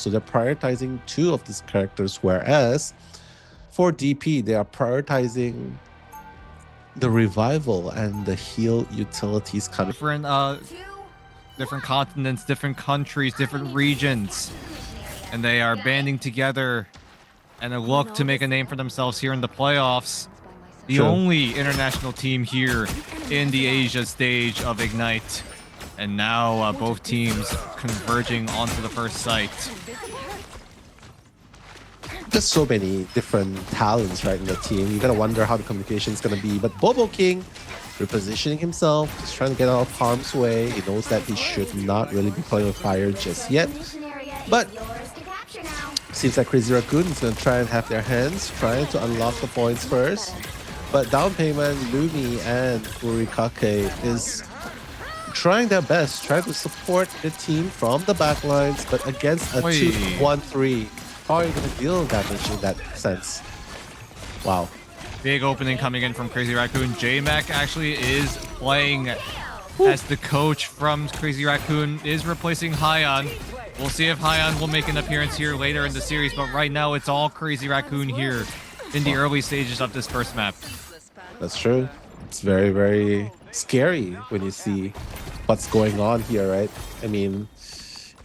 So they're prioritizing two of these characters, whereas for DP, they are prioritizing the revival and the heal utilities coming. Different continents, different countries, different regions, and they are banding together and look to make a name for themselves here in the playoffs. The only international team here in the Asia stage of Ignite. And now both teams converging onto the first site. Just so many different talents right in the team. You gotta wonder how the communication is gonna be. But Bobo King repositioning himself, just trying to get out of harm's way. He knows that he should not really be playing with fire just yet. But seems like Crazy Raccoon is gonna try and have their hands, trying to unlock the points first. But DOWNPAYMENT, Lumi, and Furikakae is trying their best, trying to support the team from the backlines, but against a 2-1-3. How are you going to deal damage in that sense? Wow. Big opening coming in from Crazy Raccoon. Jmac actually is playing as the coach from Crazy Raccoon, is replacing Hyan. We'll see if Hyan will make an appearance here later in the series, but right now it's all Crazy Raccoon here in the early stages of this first map. That's true. It's very, very scary when you see what's going on here, right? I mean,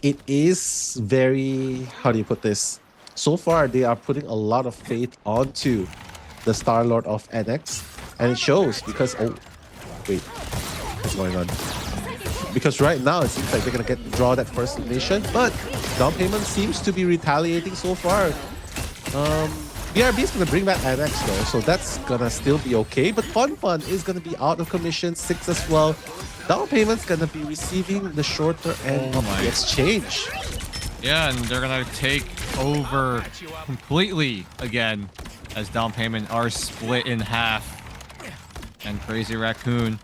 it is very, how do you put this? So far, they are putting a lot of faith onto the Star Lord of NX, and it shows because, oh, wait, what's going on? Because right now, it seems like they're going to draw that first elimination, but DOWNPAYMENT seems to be retaliating so far. BRB is going to bring back NX though, so that's going to still be okay. But FUNFUN is going to be out of commission, 6 as well. DOWNPAYMENT's going to be receiving the shorter end of the exchange. Yeah, and they're going to take over completely again as DOWNPAYMENT are split in half. And Crazy Raccoon,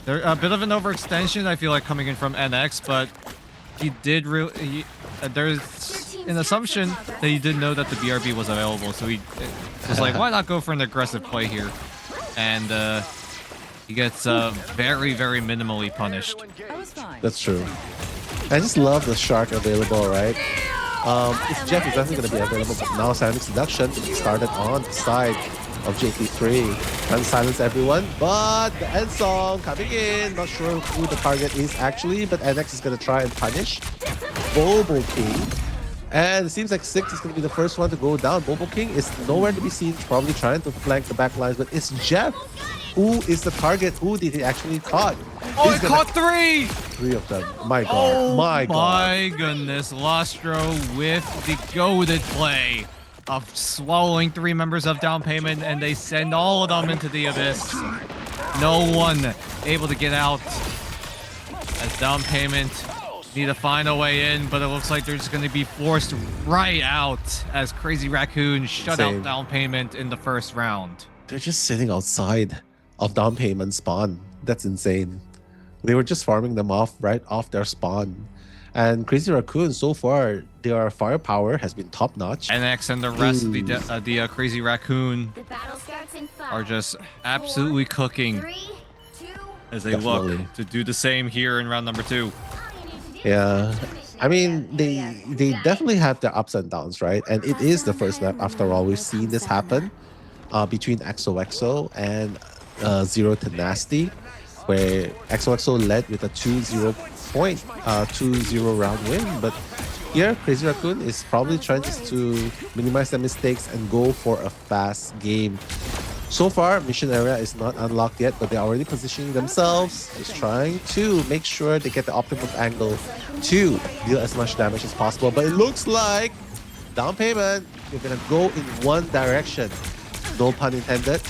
they're a bit of an overextension, I feel like, coming in from NX, but he did really... there's an assumption that he didn't know that the BRB was available, so he was like, why not go for an aggressive play here? And he gets very, very minimally punished. That's true. I just love the shark available, right? If Jeff is definitely going to be available, but now Silent Seduction started on the side of JP3. Trying to silence everyone, but the end song coming in. Not sure who the target is actually, but NX is going to try and punish Bobo King. And it seems like 6 is going to be the first one to go down. Bobo King is nowhere to be seen, probably trying to flank the back lines, but it's Jeff who is the target. Who did he actually caught? Oh, he caught 3! 3 of them. My God. Oh, my God. My goodness. Lastro with the goated play of swallowing 3 members of DOWNPAYMENT, and they send all of them into the abyss. No one able to get out as DOWNPAYMENT need to find a way in, but it looks like they're just going to be forced right out as Crazy Raccoon shut out DOWNPAYMENT in the first round. They're just sitting outside of DOWNPAYMENT spawn. That's insane. They were just farming them off right off their spawn. And Crazy Raccoon, so far, their firepower has been top-notch. NX and the rest of the Crazy Raccoon are just absolutely cooking as they look to do the same here in round number 2. Yeah, I mean, they definitely have their ups and downs, right? And it is the first map, after all. We've seen this happen between XOXO and Zero to Nasty, where XOXO led with a 2-0 round win. But here, Crazy Raccoon is probably trying just to minimize their mistakes and go for a fast game. So far, mission area is not unlocked yet, but they're already positioning themselves, just trying to make sure they get the optimum angle to deal as much damage as possible. But it looks like DOWNPAYMENT, you're gonna go in one direction. No pun intended,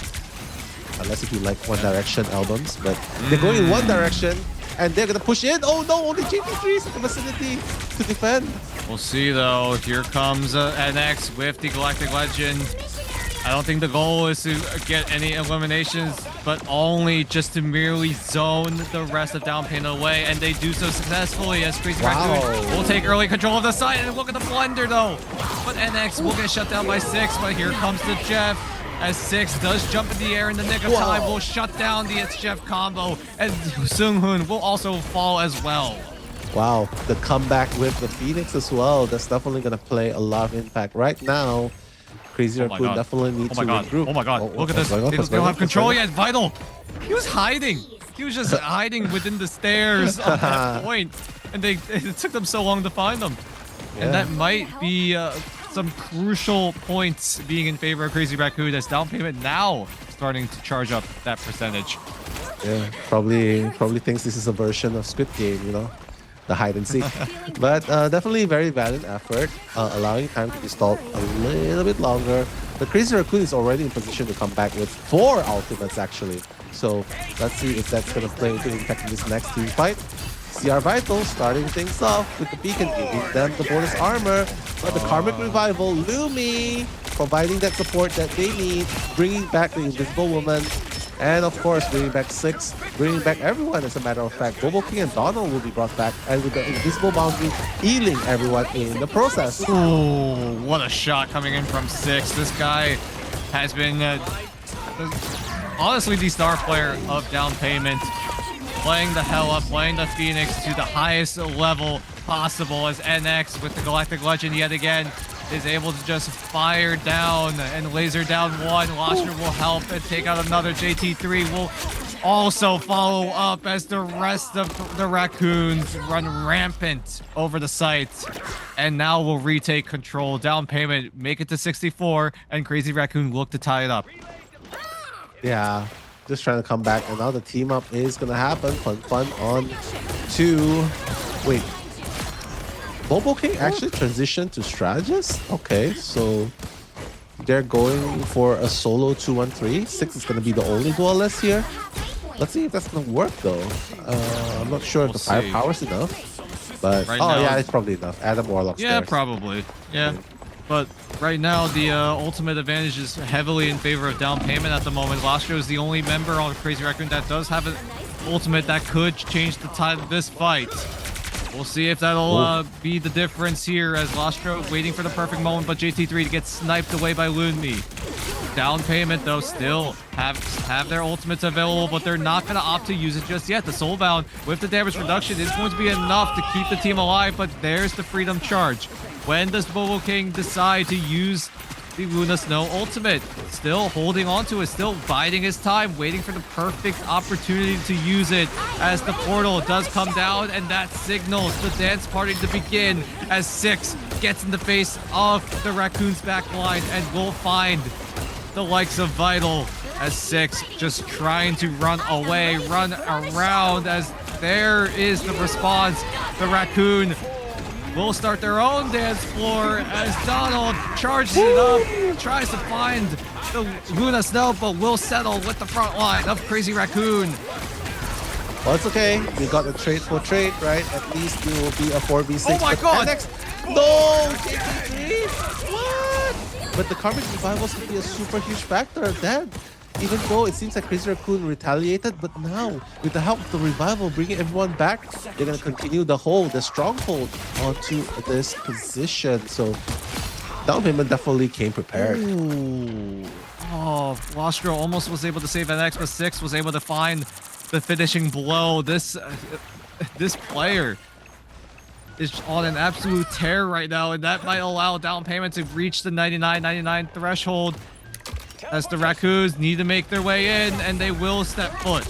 unless if you like One Direction albums, but they're going in one direction and they're gonna push in. Oh no, only JP3 is in the vicinity to defend. We'll see though. Here comes NX with the Galactic Legend. I don't think the goal is to get any eliminations, but only just to merely zone the rest of DOWNPAYMENT away, and they do so successfully as Crazy Raccoon will take early control of the side. And look at the blender though. But NX will get shut down by 6, but here comes the Jeff as 6 does jump in the air in the nick of time. Will shut down the It's Jeff combo, and SeungHoon will also fall as well. Wow, the comeback with the Phoenix as well. That's definitely going to play a lot of impact. Right now, Crazy Oh my Raccoon God. definitely needs Oh my to God. regroup. Oh my God. Look at this. What's going on? They What's don't going on? have control What's yet. Vital. He was hiding. He was just hiding within the stairs on that point. And it took them so long to find them. Yeah. And that might be some crucial points being in favor of Crazy Raccoon as down payment now starting to charge up that percentage. Yeah, probably thinks this is a version of Squid Game, you know, the hide and seek. But definitely very valiant effort, allowing time to be stalled a little bit longer. But Crazy Raccoon is already in position to come back with 4 ultimates actually. So let's see if that's going to play into impact in this next team fight. CR Vital starting things off with the beacon, giving them the bonus armor. But the Karmic Revival, Lumi, providing that support that they need, bringing back the Invisible Woman. And of course, bringing back 6, bringing back everyone as a matter of fact. Bobo King and Donald will be brought back, and with the Invisible Boundary, healing everyone in the process. Oh, what a shot coming in from 6. This guy has been, honestly, the star player of down payment. Playing the hell up, playing the Phoenix to the highest level possible as NX with the Galactic Legend yet again is able to just fire down and laser down one. Lastro will help and take out another. JT3 will also follow up as the rest of the Raccoons run rampant over the site. And now we'll retake control. Down payment, make it to 64, and Crazy Raccoon look to tie it up. Yeah, just trying to come back, and now the team up is gonna happen. FUNFUN on to wait. Bobo King actually transitioned to strategist. Okay, so they're going for a solo 2-1-3. 6 is gonna be the only duelist here. Let's see if that's gonna work though. I'm not sure if the firepower's enough, but right now, yeah, it's probably enough. Adam Warlock's yeah, there. probably. Yeah. But right now, the ultimate advantage is heavily in favor of down payment at the moment. Lastro is the only member on Crazy Raccoon that does have an ultimate that could change the tide of this fight. We'll see if that'll be the difference here as Lastro waiting for the perfect moment, but JT3 to get sniped away by Lumi. Down payment, though, still have their ultimates available, but they're not going to opt to use it just yet. The Soulbound with the damage reduction is going to be enough to keep the team alive, but there's the Freedom Charge. When does Bobo King decide to use the Luna Snow ultimate? Still holding on to it, still biding his time, waiting for the perfect opportunity to use it as the portal does come down, and that signals the dance party to begin as 6 gets in the face of the Raccoon's back line and will find the likes of Vital as 6 just trying to run away, run around as there is the response. The Raccoon will start their own dance floor as Donald charges it up, tries to find the Luna Snow, but will settle with the front line of Crazy Raccoon. Well, it's okay. We got the trade for trade, right? At least it will be a 4v6. Oh my God! No! JT3? What? But the Karmic Revivals could be a super huge factor then. Even though it seems like Crazy Raccoon retaliated, but now, with the help of the Revival bringing everyone back, they're going to continue the stronghold onto this position. So, down payment definitely came prepared. Ooh. Oh, Lastro almost was able to save NX, but 6 was able to find the finishing blow. This player is on an absolute tear right now, and that might allow down payment to reach the 99 threshold. As the Raccoons need to make their way in, and they will step foot.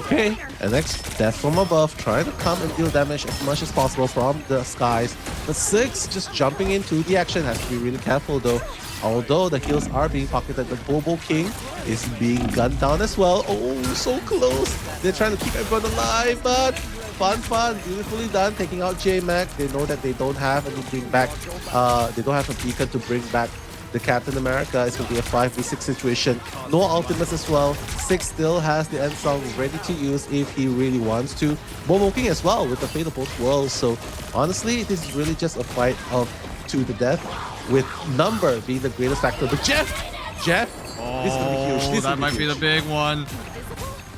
Okay, and next, Death from above, trying to come and deal damage as much as possible from the skies. But 6 just jumping into the action, has to be really careful though. Although the heals are being pocketed, the Bobo King is being gunned down as well. Oh, so close. They're trying to keep everyone alive, but FUNFUN, beautifully done, taking out Jmac. They know that they don't have any bring back, they don't have a beacon to bring back the Captain America. It's going to be a 5v6 situation. No ultimates as well. 6 still has the end song ready to use if he really wants to. Bobo King as well with the Fate of Both Worlds. So honestly, this is really just a fight of 2 to death, with number being the greatest factor. But Jeff, this is going to be huge. This that might be the big one.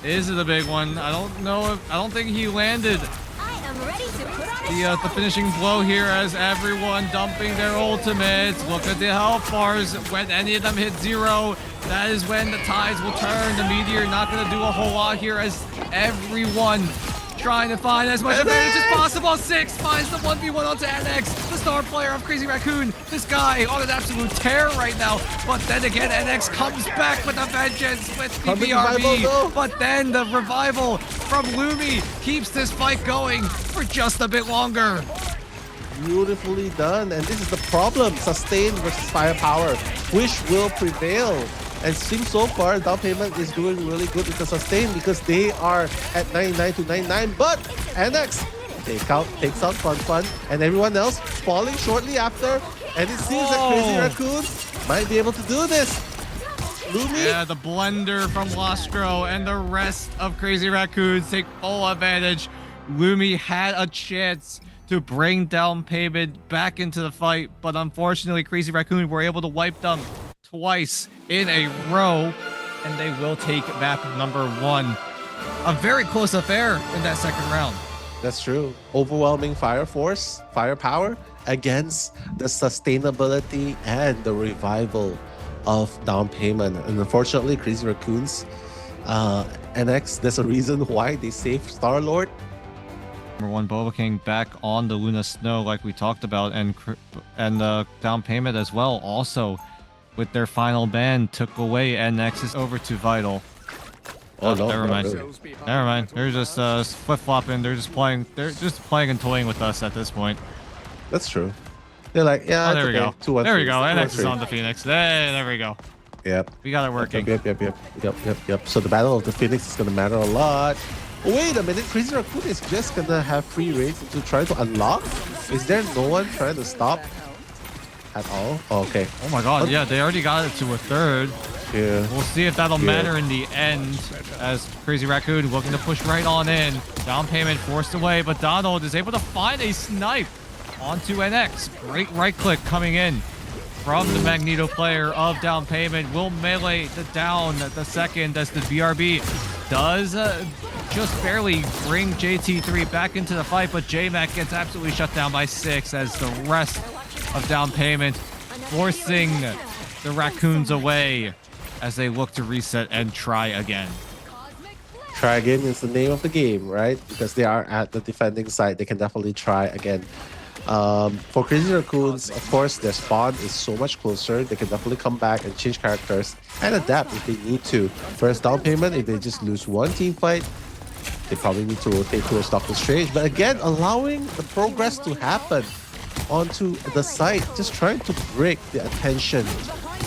Is it a big one? I don't know if, I don't think he landed the finishing blow here as everyone dumping their ultimates. Look at the health bars. When any of them hit 0, that is when the tides will turn. The Meteor not going to do a whole lot here as everyone trying to find as much advantage as possible. Six finds the 1v1 onto NX, the star player of Crazy Raccoon. This guy on an absolute tear right now. But then again, NX comes back with a vengeance with the BRB. But then the revival from Lumi keeps this fight going for just a bit longer. Beautifully done. And this is the problem. Sustain versus firepower. Which will prevail? And seems so far, Down Payment is doing really good with the sustain because they are at 99 to 99. But NX takes out FUNFUN, and everyone else falling shortly after. And it seems that Crazy Raccoon might be able to do this. Lumi? Yeah, the blender from Lastro and the rest of Crazy Raccoons take full advantage. Lumi had a chance to bring Down Payment back into the fight, but unfortunately, Crazy Raccoon were able to wipe them twice in a row, and they will take map number 1. A very close affair in that second round. That's true. Overwhelming firepower against the sustainability and the revival of Down Payment. And unfortunately, Crazy Raccoons, NX, there's a reason why they saved Star-Lord. Number 1 Boba King back on the Luna Snow like we talked about, and Down Payment as well also with their final ban took away NX's over to Vital. Oh no, never mind. really. Never mind. They're just flip-flopping. They're just playing and toying with us at this point. That's true. They're like, yeah, there we go. 2-1-3. There we go. NX is on the Phoenix. There we go. Yep. We got it working. Yep. So the Battle of the Phoenix is gonna matter a lot. Wait a minute, Crazy Raccoon is just gonna have free raids to try to unlock? Is there no one trying to stop at all? Oh, okay. Oh my god, yeah, they already got it to a third. Yeah. We'll see if that'll matter in the end, as Crazy Raccoon looking to push right on in. Down Payment forced away, but Donald is able to find a snipe onto NX. Great right click coming in from the Magneto player of Down Payment. Will melee the down the second as the BRB does just barely bring JT3 back into the fight, but Jmac gets absolutely shut down by 6 as the rest of Down Payment forcing the Raccoons away as they look to reset and try again. Try again is the name of the game, right? Because they are at the defending side, they can definitely try again. For Crazy Raccoons, of course, their spawn is so much closer. They can definitely come back and change characters and adapt if they need to. Whereas Down Payment, if they just lose one team fight, they probably need to rotate towards Doctor Strange. But again, allowing the progress to happen onto the site, just trying to break the attention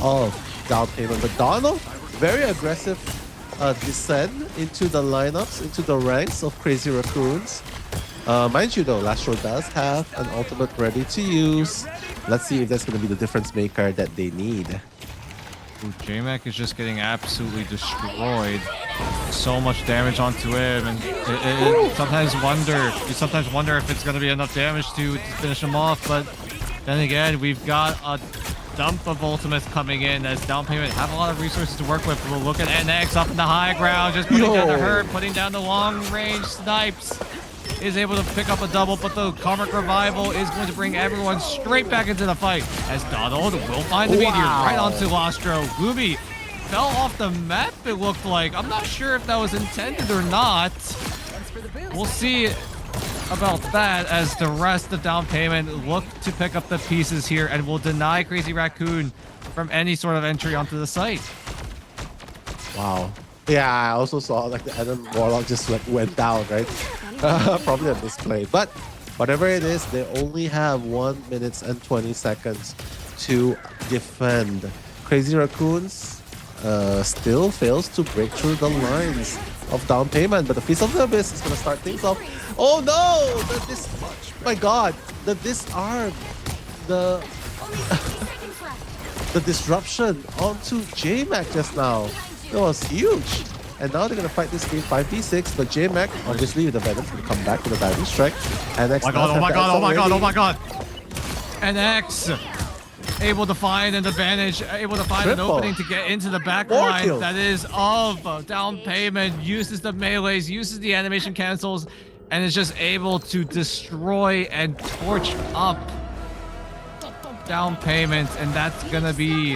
of Down Payment. But Donald, very aggressive descent into the lineups, into the ranks of Crazy Raccoons. Mind you though, Lastro does have an ultimate ready to use. Let's see if that's going to be the difference maker that they need. Ooh, Jmac is just getting absolutely destroyed. So much damage onto him, and you sometimes wonder if it's going to be enough damage to finish him off. But then again, we've got a dump of ultimates coming in as Down Payment have a lot of resources to work with. We'll look at NX up in the high ground, just putting down the hurt, putting down the long range snipes. Is able to pick up a double, but the Karmic Revival is going to bring everyone straight back into the fight as Donald will find the meteor right onto Lastro. Lumi fell off the map, it looked like. I'm not sure if that was intended or not. We'll see about that as the rest of Down Payment look to pick up the pieces here and will deny Crazy Raccoon from any sort of entry onto the site. Wow. Yeah, I also saw like the Adam Warlock just like went down, right? Probably a misplay. But whatever it is, they only have 1 minute and 20 seconds to defend. Crazy Raccoons still fails to break through the lines of Down Payment, but the Feast of the Abyss is going to start things off. Oh no! My god! The disarm! The disruption onto Jmac just now. That was huge. And now they're going to fight this game 5v6, but Jmac, obviously, with the Venom, can come back with a diving strike. And oh my god. NX able to find an advantage, able to find an opening to get into the back line that is of Down Payment, uses the melees, uses the animation cancels, and is just able to destroy and torch up Down Payment, and that's going to be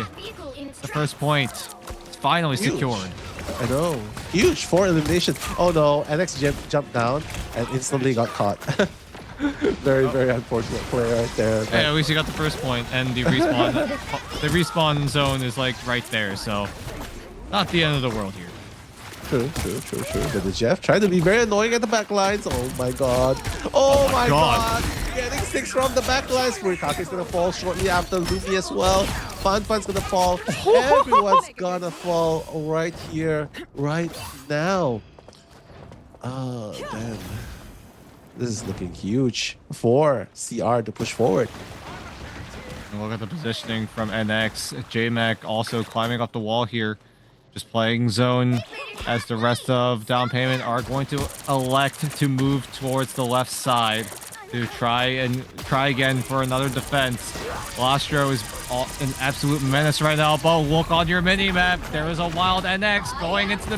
the first point. It's finally secured. I know. Huge. 4 eliminations. Oh no, NX jumped down and instantly got caught. Very, very unfortunate play right there. Hey, at least you got the first point, and the respawn zone is like right there, so not the end of the world here. True. But the Jeff tried to be very annoying at the back lines. Oh my god. Oh my god. Getting 6 from the back lines. Furikakae is going to fall shortly after Lumi as well. FUNFUN's going to fall. Everyone's going to fall right here, right now. Oh, damn. This is looking huge for CR to push forward. And look at the positioning from NX. Jmac also climbing up the wall here. Just playing zone as the rest of Down Payment are going to elect to move towards the left side to try again for another defense. Lastro is an absolute menace right now, but look on your mini-map. There is a wild NX going into the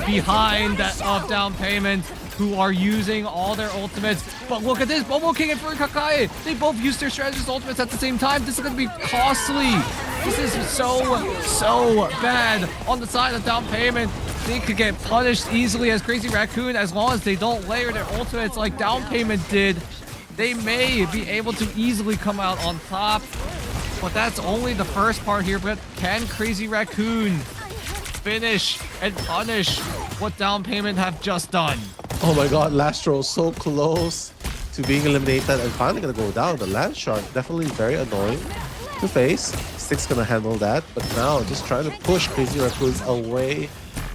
behind of Down Payment, who are using all their ultimates. But look at this, Bobo King and Furikakae. They both use their strategist ultimates at the same time. This is going to be costly. This is so bad on the side of Down Payment. They could get punished easily as Crazy Raccoon as long as they don't layer their ultimates like Down Payment did. They may be able to easily come out on top, but that's only the first part here. But can Crazy Raccoon finish and punish what Down Payment have just done? Oh my god, Lastro so close to being eliminated and finally gonna go down. The land shark definitely very annoying to face. Stick's gonna handle that, but now just trying to push Crazy Raccoons away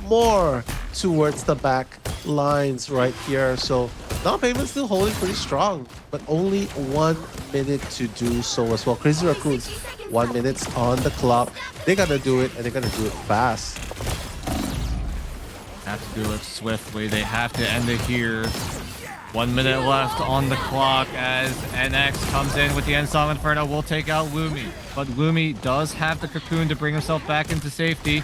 more towards the back lines right here. So Down Payment still holding pretty strong, but only 1 minute to do so as well. Crazy Raccoons, 1 minute on the clock. They gotta do it, and they're gonna do it fast. Have to do it swiftly. They have to end it here. 1 minute left on the clock as NX comes in with the End Song Inferno. Will take out Lumi, but Lumi does have the cocoon to bring himself back into safety.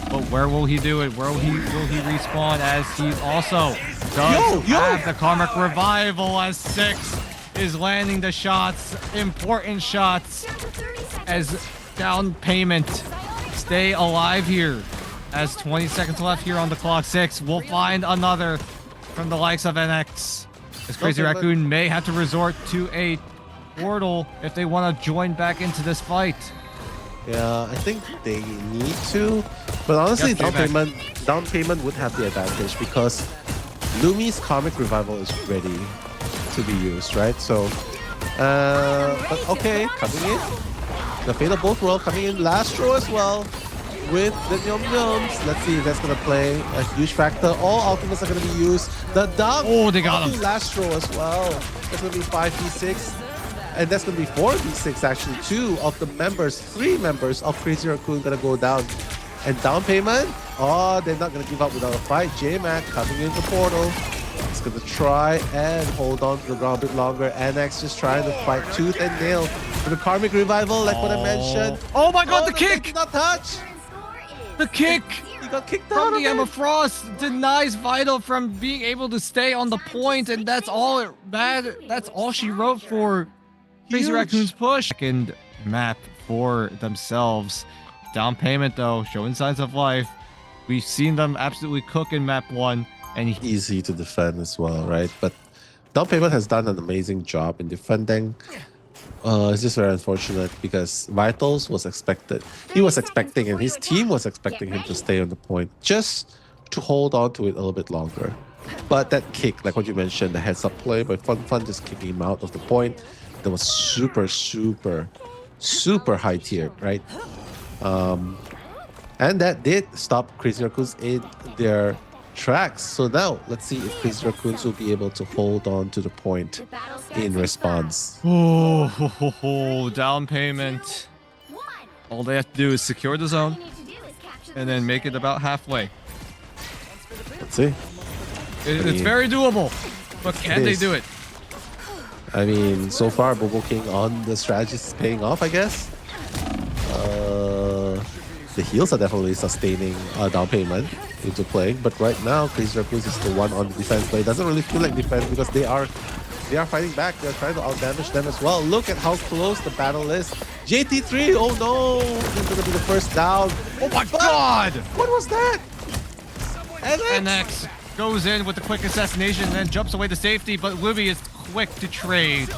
But where will he do it? Where will he respawn? As he also does have the Karmic Revival, as 6 is landing the shots, important shots, as Down Payment stay alive here. As 20 seconds left here on the clock. 6 will find another from the likes of NX. As Crazy Raccoon may have to resort to a portal if they want to join back into this fight. Yeah, I think they need to. But honestly, Down Payment would have the advantage because Lumi's Karmic Revival is ready to be used, right? So, but okay, coming in. The Fate of Both World coming in. Lastro as well with the Yum-Yums. Let's see if that's going to play a huge factor. All ultimates are going to be used. The dunk. Oh, they got him. Lastro as well. That's going to be 5v6. And that's going to be 4v6 actually. 2 of the members, 3 members of Crazy Raccoon going to go down. And Down Payment, oh, they're not going to give up without a fight. Jmac coming into portal. He's going to try and hold on to the ground a bit longer. NX just trying to fight tooth and nail for the Karmic Revival, like what I mentioned. Oh my god, the kick! Did not touch. The kick! He got kicked out from the Emma Frost denies Vital from being able to stay on the point, and that's all that's all she wrote for Crazy Raccoon's push. Second map for themselves. Down Payment though, showing signs of life. We've seen them absolutely cook in map 1, and easy to defend as well, right? But Down Payment has done an amazing job in defending. It's just very unfortunate because Vitals was expected. He was expecting, and his team was expecting him to stay on the point just to hold on to it a little bit longer. But that kick, like what you mentioned, the heads-up play by FUNFUN just kicking him out of the point, that was super high tier, right? And that did stop Crazy Raccoons in their tracks. So now let's see if Crazy Raccoons will be able to hold on to the point in response. Oh, Down Payment. All they have to do is secure the zone and then make it about halfway. Let's see. It's very doable, but can they do it? I mean, so far, Bobo King on the strategy is paying off, I guess. The heals are definitely sustaining Down Payment into play, but right now Crazy Raccoons is the one on the defense, but it doesn't really feel like defense because they they are fighting back. They're trying to outdamage them as well. Look at how close the battle is. JT3, oh no, he's gonna be the first down. Oh my god! What was that? NX goes in with the quick assassination and then jumps away to safety, but Lumi is quick to trade.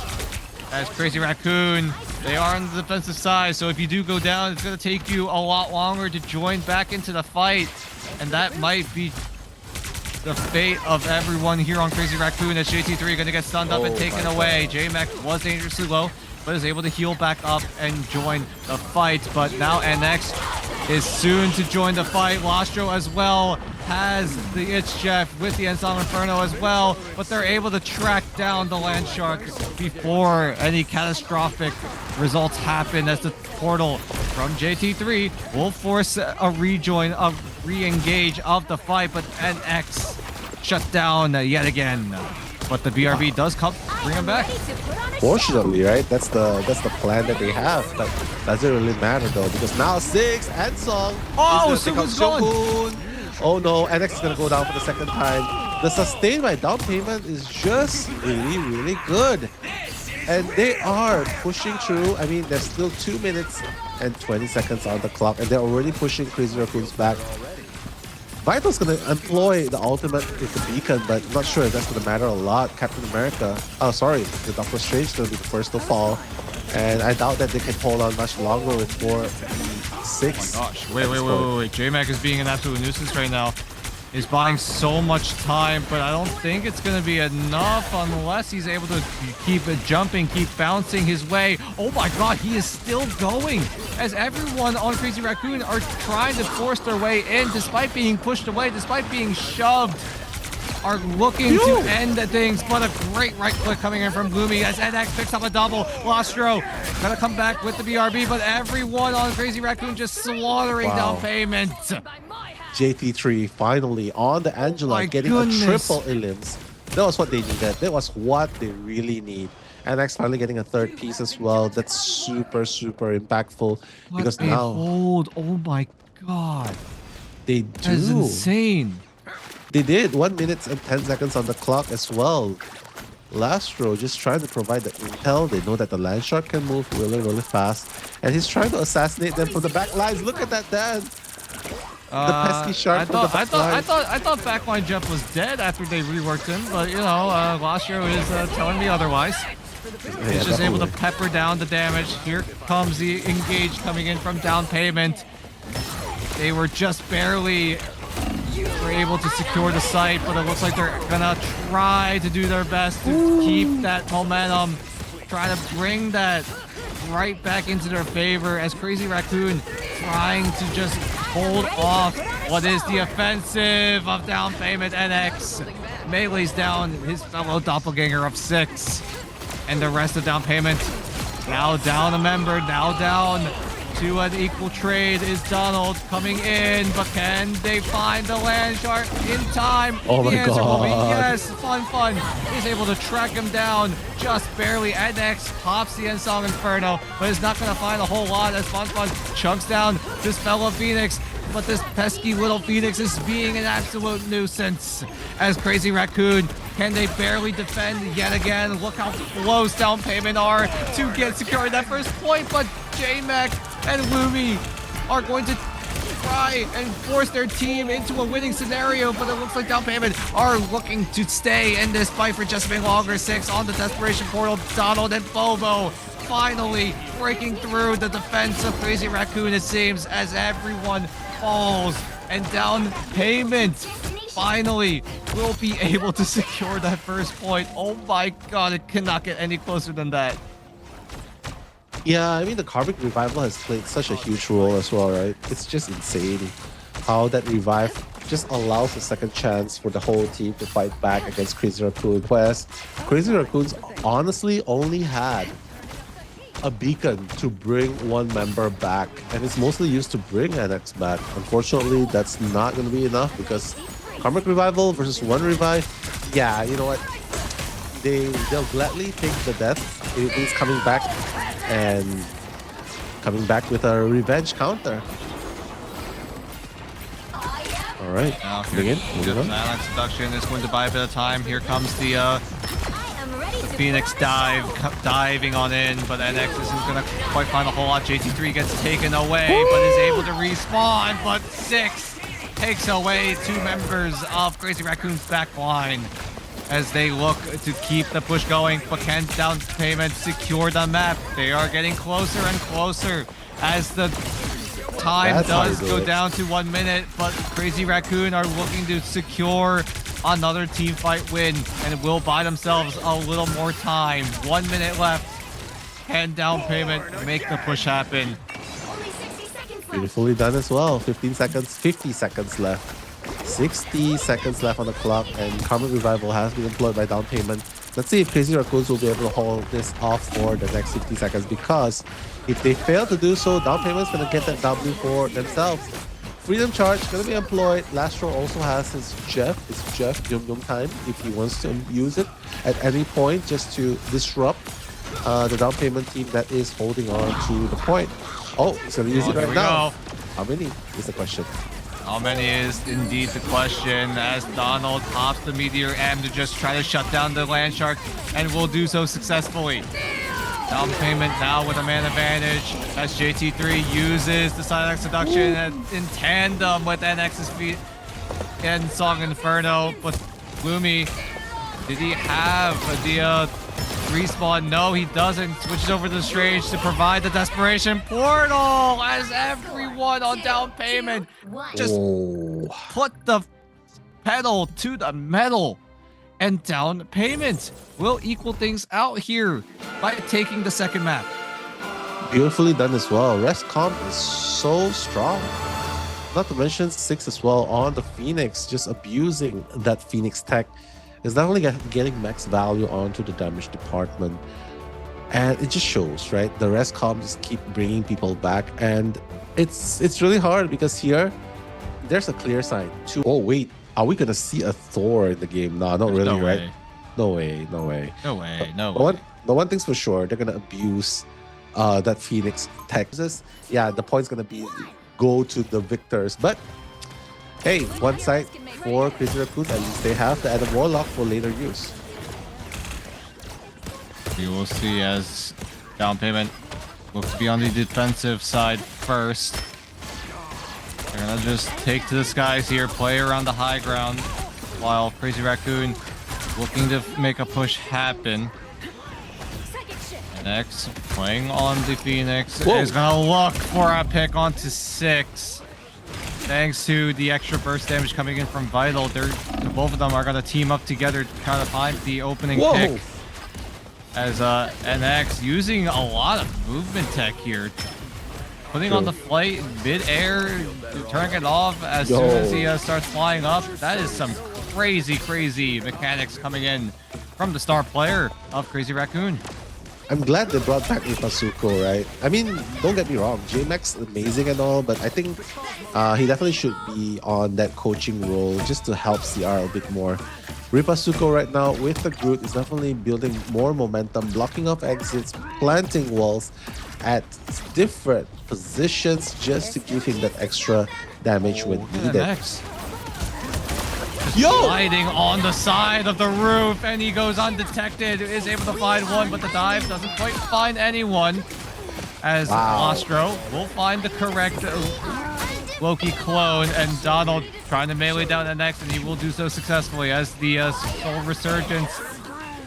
As Crazy Raccoon, they are on the defensive side, so if you do go down, it's going to take you a lot longer to join back into the fight, and that might be the fate of everyone here on Crazy Raccoon, as JT3 going to get stunned up and taken away. Jmac was dangerously low, but is able to heal back up and join the fight, but now NX is soon to join the fight. Lastro as well has the Itch Chef with the Ensong Inferno as well, but they're able to track down the Land Shark before any catastrophic results happen, as the portal from JT3 will force a rejoin, a re-engage of the fight, but NX shut down yet again. But the BRB does come bring him back. Fortunately, right? That's the plan that they have. But doesn't really matter though, because now 6 and Song. Oh, SeungHoon's gone. Oh no, NX is gonna go down for the second time. The sustain by down payment is just really, really good. And they are pushing through. I mean, there's still 2 minutes and 20 seconds on the clock, and they're already pushing Crazy Raccoon's back. Vital's gonna employ the ultimate with the beacon, but I'm not sure if that's gonna matter a lot. Captain America, oh sorry, the Doctor Strange is gonna be the first to fall. And I doubt that they can hold on much longer with 4-6. Oh my gosh, wait. Jmac is being an absolute nuisance right now. He's buying so much time, but I don't think it's going to be enough unless he's able to keep jumping, keep bouncing his way. Oh my god, he is still going, as everyone on Crazy Raccoon are trying to force their way in despite being pushed away, despite being shoved, are looking to end the things, but a great right click coming in from Gloomy as NX picks up a double. Lastro gonna come back with the BRB, but everyone on Crazy Raccoon just slaughtering down payment. JT3 finally on the Angela, getting a triple elims. That was what they needed. That was what they really need. NX finally getting a third piece as well. That's super, super impactful. Because now... hold. Oh my god. They do. That is insane. They did. 1 minute and 10 seconds on the clock as well. Lastro just trying to provide the intel. They know that the Land Shark can move really, really fast. And he's trying to assassinate them from the back lines. Look at that, Dan. The pesky shark I thought backline Jeff was dead after they reworked him, but you know, Lastro is telling me otherwise. He's just able to pepper down the damage. Here comes the engage coming in from down payment. They were just barely able to secure the site, but it looks like they're gonna try to do their best to keep that momentum, try to bring that right back into their favor, as Crazy Raccoon trying to just hold off what is the offensive of down payment. NX melees down his fellow doppelganger of 6, and the rest of down payment now down a member, now down to an equal trade is Donald coming in, but can they find the Land Shark in time? Oh my answer will be god. yes. FUNFUN is able to track him down just barely. NX pops the Ensong Inferno, but is not going to find a whole lot as FUNFUN chunks down this fellow Phoenix. But this pesky little Phoenix is being an absolute nuisance. As Crazy Raccoon, can they barely defend yet again? Look how close down payment are to get secured that first point, but Jmac and Lumi are going to try and force their team into a winning scenario, but it looks like down payment are looking to stay in this fight for just a bit longer. 6 on the desperation portal. Donald and Bobo finally breaking through the defense of Crazy Raccoon, it seems, as everyone falls, and down payment finally will be able to secure that first point. Oh my god, it cannot get any closer than that. Yeah, I mean, the Karmic Revival has played such a huge role as well, right? It's just insane how that revive just allows a second chance for the whole team to fight back against Crazy Raccoon. Whereas Crazy Raccoons honestly only had a beacon to bring one member back, and it's mostly used to bring NX back. Unfortunately, that's not going to be enough, because Karmic Revival versus one revive, yeah, you know what? They'll gladly take the death. He's coming back and coming back with a revenge counter. All right, now here, begin. Silent Seduction is going to buy a bit of time. Here comes the Phoenix diving on in, but NX isn't going to quite find a whole lot. JT3 gets taken away, but is able to respawn, but 6 takes away 2 members of Crazy Raccoon's back line as they look to keep the push going, but can DOWNPAYMENT secure the map? They are getting closer and closer as the time does go down to 1 minute, but Crazy Raccoon are looking to secure another team fight win and will buy themselves a little more time. 1 minute left. Can DOWNPAYMENT make the push happen? Beautifully done as well. 15 seconds, 50 seconds left. 60 seconds left on the clock, and Karmic Revival has been employed by DOWNPAYMENT. Let's see if Crazy Raccoons will be able to hold this off for the next 50 seconds, because if they fail to do so, DOWNPAYMENT's going to get that W for themselves. Freedom Charge going to be employed. Lastro also has his Jeff Yum Yum time if he wants to use it at any point just to disrupt the DOWNPAYMENT team that is holding on to the point. Oh, he's going to use it right now. How many is the question? How many is indeed the question, as Donald pops the Meteor M to just try to shut down the Land Shark, and will do so successfully. DOWNPAYMENT now with a man advantage as JT3 uses the Silent Seduction in tandem with NX's feet and Song Inferno. But Lumi, did he have a respawn? No, he doesn't. Switches over to Strange to provide the Desperation Portal as everyone on DOWNPAYMENT just put the pedal to the metal. And DOWNPAYMENT will equal things out here by taking the second map. Beautifully done as well. RACCOON is so strong. Not to mention 6 as well on the Phoenix, just abusing that Phoenix tech. Is not only getting max value onto the damage department, and it just shows, right? The RACCOON just keep bringing people back, and it's really hard because here there's a clear sign to. Oh wait, are we gonna see a Thor in the game? No, not really, right? No way. The one thing's for sure, they're gonna abuse that Phoenix tech. Yeah, the point's gonna be go to the victors, but hey, one side for Crazy Raccoon, at least they have the Adam Warlock for later use. We will see as DOWNPAYMENT looks to be on the defensive side first. They're gonna just take to the skies here, play around the high ground, while Crazy Raccoon looking to make a push happen. NX playing on the Phoenix is gonna look for a pick onto 6. Thanks to the extra burst damage coming in from Vital, both of them are going to team up together to kind of find the opening pick. As NX using a lot of movement tech here. Putting on the flight mid-air, turning it off as soon as he starts flying up. That is some crazy mechanics coming in from the star player of Crazy Raccoon. I'm glad they brought back Ipasuko, right? I mean, don't get me wrong, Jmac's amazing and all, but I think he definitely should be on that coaching role just to help CR a bit more. Ripasuko right now with the Groot is definitely building more momentum, blocking off exits, planting walls at different positions just to give him that extra damage when needed. Sliding on the side of the roof, and he goes undetected. Is able to find one, but the dive doesn't quite find anyone. As Lastro will find the correct Loki clone, and Donald trying to melee down the next, and he will do so successfully as the Soul Resurgence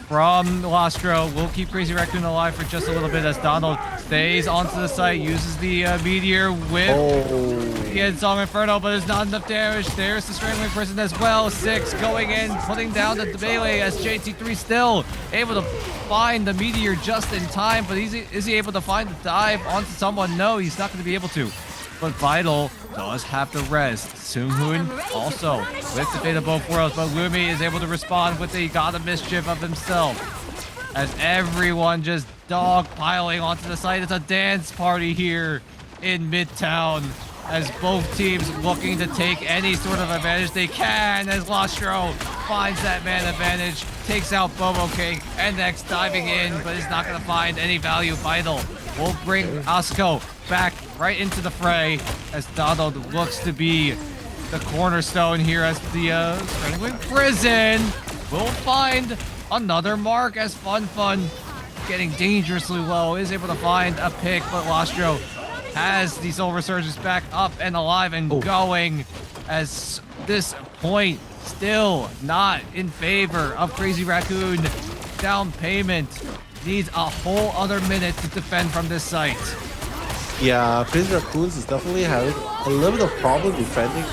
from Lastro will keep Crazy Raccoon alive for just a little bit as Donald stays onto the site, uses the Meteor with the Song Inferno, but there's not enough damage. There's the Strangling Prison as well. 6 going in, putting down the melee as JT3 still able to find the Meteor just in time, but is he able to find the dive onto someone? No, he's not going to be able to. But Vital does have the res. SeungHoon also with the Fate of both worlds, but Lumi is able to respond with the God of Mischief of himself. As everyone just dogpiling onto the site. It's a dance party here in Midtown as both teams looking to take any sort of advantage they can as Lastro finds that man advantage, takes out Bobo King, and next diving in, but is not going to find any value. Vital will bring Asuko back right into the fray as Donald looks to be the cornerstone here as the Strangling Prison will find another mark as FUNFUN getting dangerously low, is able to find a pick, but Lastro has the Soul Resurgence back up and alive and going, as this point still not in favor of Crazy Raccoon. Down Payment needs a whole other minute to defend from this site. Yeah, Crazy Raccoons is definitely having a little bit of problem defending,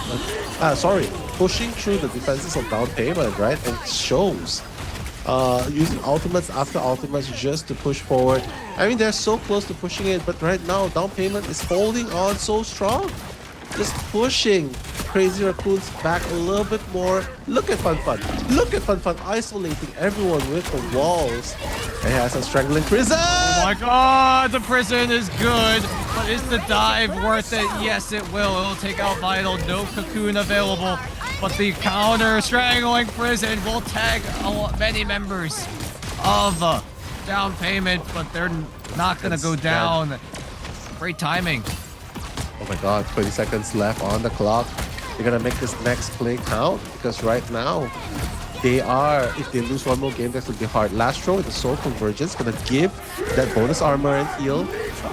pushing through the defenses of Down Payment, right? And it shows. Using ultimates after ultimates just to push forward. I mean, they're so close to pushing it, but right now, Down Payment is holding on so strong. Just pushing Crazy Raccoons back a little bit more. Look at FUNFUN. Look at FUNFUN isolating everyone with the walls. And he has a strangling prison. Oh my god, the prison is good, but is the dive worth it? Yes, it will. It'll take out Vital. No cocoon available, but the counter strangling prison will tag many members of Down Payment, but they're not gonna go down. Great timing. Oh my god, 20 seconds left on the clock. They're gonna make this next play count, because right now they are, if they lose one more game, that's gonna be hard. Lastro with the Soul Convergence gonna give that bonus armor and heal,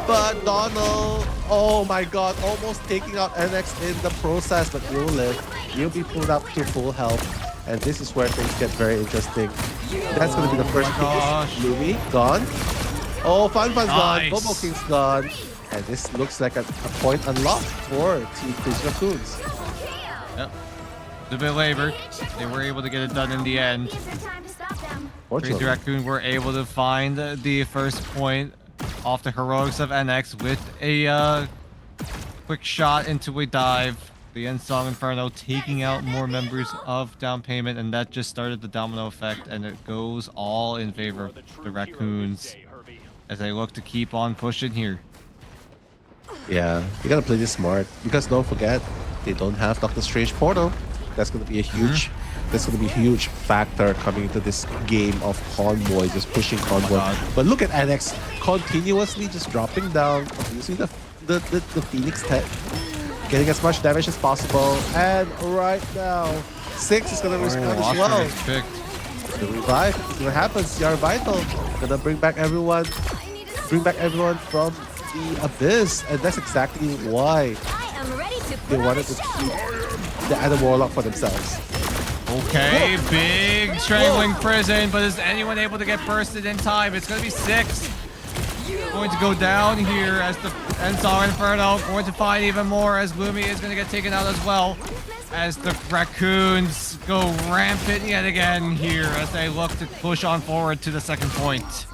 but Donald, oh my god, almost taking out NX in the process, but he'll live. He'll be pulled up to full health, and this is where things get very interesting. That's gonna be the first pick. Lumi gone. Oh, FUNFUN's gone. Bobo King's gone. And this looks like a point unlocked for Team Crazy Raccoons. Yep. It's a bit labored. They were able to get it done in the end. Crazy Raccoon were able to find the first point off the heroics of NX with a quick shot into a dive. The Song Inferno taking out more members of Down Payment, and that just started the domino effect, and it goes all in favor of the Raccoons as they look to keep on pushing here. Yeah, you gotta play this smart, because don't forget, they don't have Doctor Strange Portal. That's gonna be a huge, that's gonna be a huge factor coming into this game of Convoy, just pushing Convoy. But look at NX continuously just dropping down, using the Phoenix tech, getting as much damage as possible. And right now, 6 is gonna respond as well. The revive is gonna happen. CR Vital gonna bring back everyone from the abyss, and that's exactly why they wanted to keep the Adam Warlock for themselves. Okay, big strangling prison, but is anyone able to get bursted in time? It's going to be 6. Going to go down here as the Song Inferno going to find even more, as Lumi is going to get taken out as well, as the Raccoons go rampant yet again here as they look to push on forward to the second point.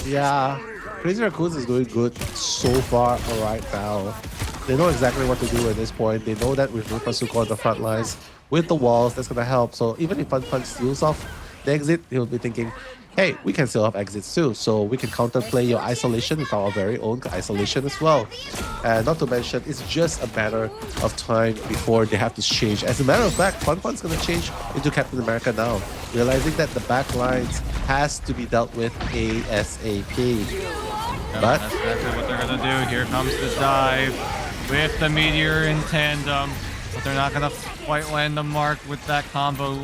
Yeah, Crazy Raccoons is doing good so far right now. They know exactly what to do at this point. They know that with Rupasuko on the front lines, with the walls, that's going to help. So even if FUNFUN steals off the exit, he'll be thinking, hey, we can still have exits too. So we can counterplay your isolation with our very own isolation as well. And not to mention, it's just a matter of time before they have to change. As a matter of fact, FUNFUN's going to change into Captain America now, realizing that the back lines has to be dealt with ASAP. But that's exactly what they're going to do. Here comes the dive with the Meteor in tandem, but they're not going to quite land the mark with that combo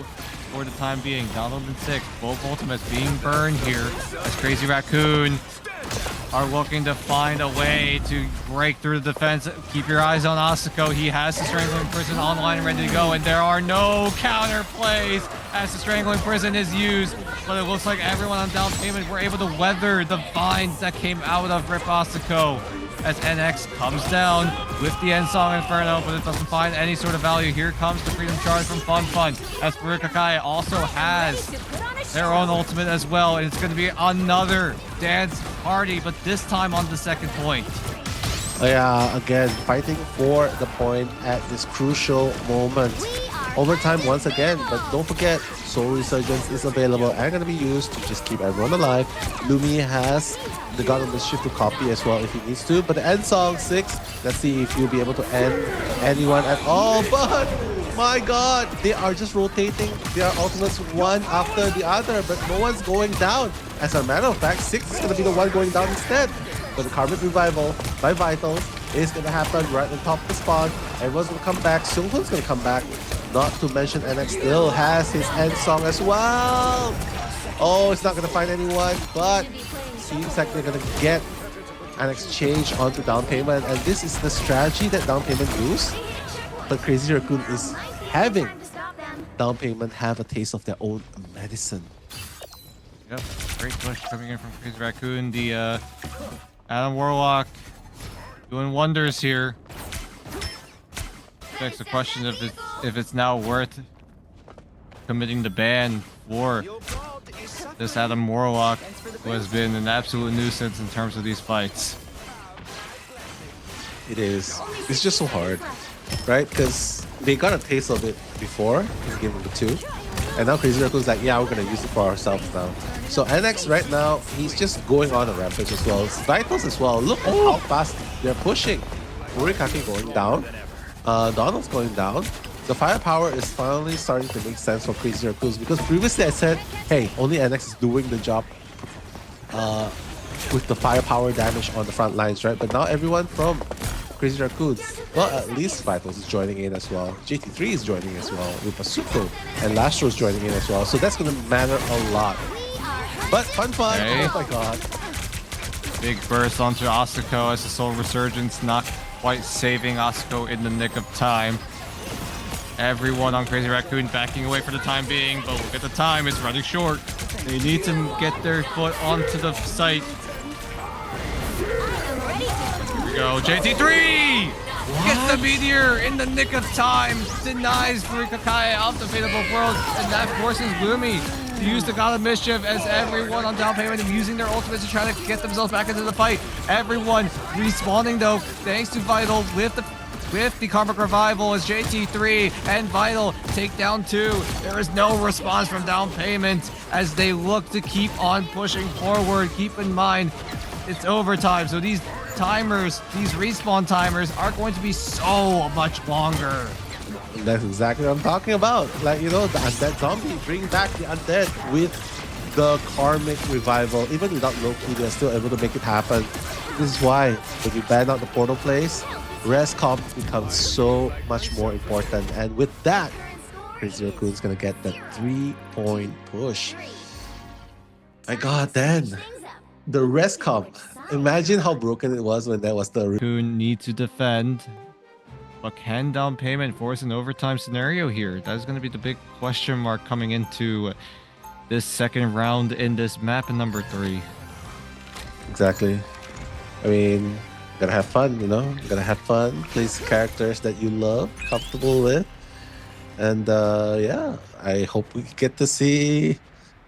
for the time being. Donald and 6, both ultimates being burned here as Crazy Raccoon are looking to find a way to break through the defense. Keep your eyes on Asuko. He has the Strangling Prison online and ready to go, and there are no counter plays as the Strangling Prison is used. But it looks like everyone on Down Payment were able to weather the vines that came out of Rip Asuko as NX comes down with the Song Inferno, but it doesn't find any sort of value. Here comes the Freedom Charge from FUNFUN as Furikakae also has their own ultimate as well, and it's going to be another dance party, but this time on the second point. Yeah, again, fighting for the point at this crucial moment. Overtime once again, but don't forget, Soul Resurgence is available and going to be used to just keep everyone alive. Lumi has the God of Mischief to copy as well if he needs to, but the end song 6, let's see if you'll be able to end anyone at all. But my god, they are just rotating their ultimates one after the other, but no one's going down. As a matter of fact, 6 is going to be the one going down instead. But the Karmic Revival by Vitals is going to happen right on top of the spawn. Everyone's going to come back. SeungHoon's going to come back. Not to mention NX still has his end song as well. Oh, it's not gonna find anyone, but seems like they're gonna get an exchange onto down payment, and this is the strategy that down payment use. But Crazy Raccoon is having down payment have a taste of their own medicine. Yep, great push coming in from Crazy Raccoon. The Adam Warlock doing wonders here. Begs the question if it's now worth committing the ban for this Adam Warlock, who has been an absolute nuisance in terms of these fights. It is. It's just so hard, right? Because they got a taste of it before in game number 2. And now Crazy Raccoon's like, yeah, we're going to use it for ourselves now. So NX right now, he's just going on a rampage as well. Vitals as well. Look at how fast they're pushing. Furikakae going down. Donald's going down. The firepower is finally starting to make sense for Crazy Raccoons, because previously I said, hey, only NX is doing the job with the firepower damage on the front lines, right? But now everyone from Crazy Raccoons, well, at least Vitals is joining in as well. JT3 is joining as well, with Asuko, and Lastro is joining in as well. So that's going to matter a lot. But FUNFUN, okay. Oh my god. Big burst onto Asuko as the Soul Resurgence, not quite saving Asuko in the nick of time. Everyone on Crazy Raccoon backing away for the time being, but look at the time, it's running short. They need to get their foot onto the site. Here we go, JT3! Gets the meteor in the nick of time, denies Furikakae off the Fate of Both Worlds, and that forces Lumi to use the God of Mischief as everyone on down payment and using their ultimates to try to get themselves back into the fight. Everyone respawning though, thanks to Vital with the Karmic Revival as JT3 and Vital take down 2. There is no response from down payment as they look to keep on pushing forward. Keep in mind, it's overtime, so these timers, these respawn timers are going to be so much longer. That's exactly what I'm talking about. Like, you know, the undead zombie, bring back the undead with the Karmic Revival. Even without Loki, they're still able to make it happen. This is why when you ban out the portal plays, res comp becomes so much more important. And with that, Crazy Raccoon's gonna get that 3-point push. My god, then the res comp. Imagine how broken it was when that was the Raccoon need to defend. But can down payment force an overtime scenario here? That is going to be the big question mark coming into this second round in this map in number 3. Exactly. I mean, gotta have fun, you know? Gotta have fun. Play characters that you love, comfortable with. And yeah, I hope we get to see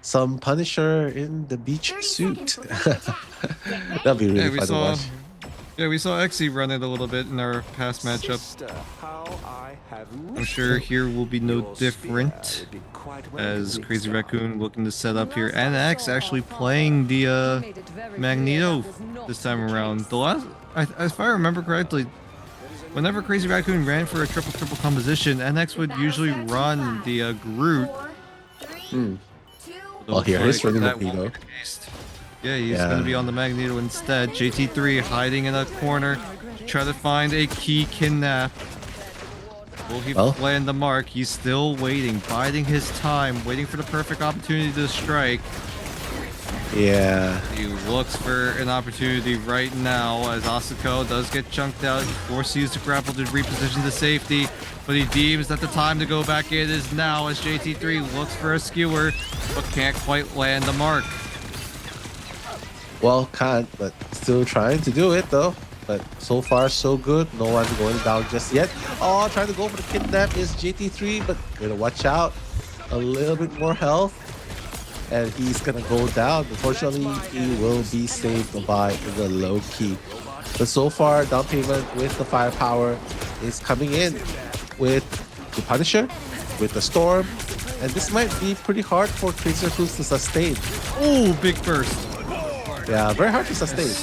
some Punisher in the beach suit. That'll be really fun to watch. Yeah, we saw Xe run it a little bit in our past matchup. I'm sure here will be no different, as Crazy Raccoon looking to set up here. And X actually playing the Magneto this time around. The last, if I remember correctly, whenever Crazy Raccoon ran for a triple composition, NX would usually run the Groot. Well, here is running Magneto. Yeah, he's going to be on the Magneto instead. JT3 hiding in a corner to try to find a key kidnap. Will he land the mark? He's still waiting, biding his time, waiting for the perfect opportunity to strike. Yeah. He looks for an opportunity right now as Asuko does get chunked out. Forced to use the grapple to reposition to safety, but he deems that the time to go back in is now as JT3 looks for a skewer, but can't quite land the mark. Well, can't, but still trying to do it though. But so far, so good. No one going down just yet. Oh, trying to go for the kidnap is JT3, but gotta watch out. A little bit more health. And he's gonna go down. Unfortunately, he will be saved by the Loki. But so far, down payment with the firepower is coming in with the Punisher, with the Storm. And this might be pretty hard for Crazy Raccoon to sustain. Oh, big burst. Yeah, very hard to sustain.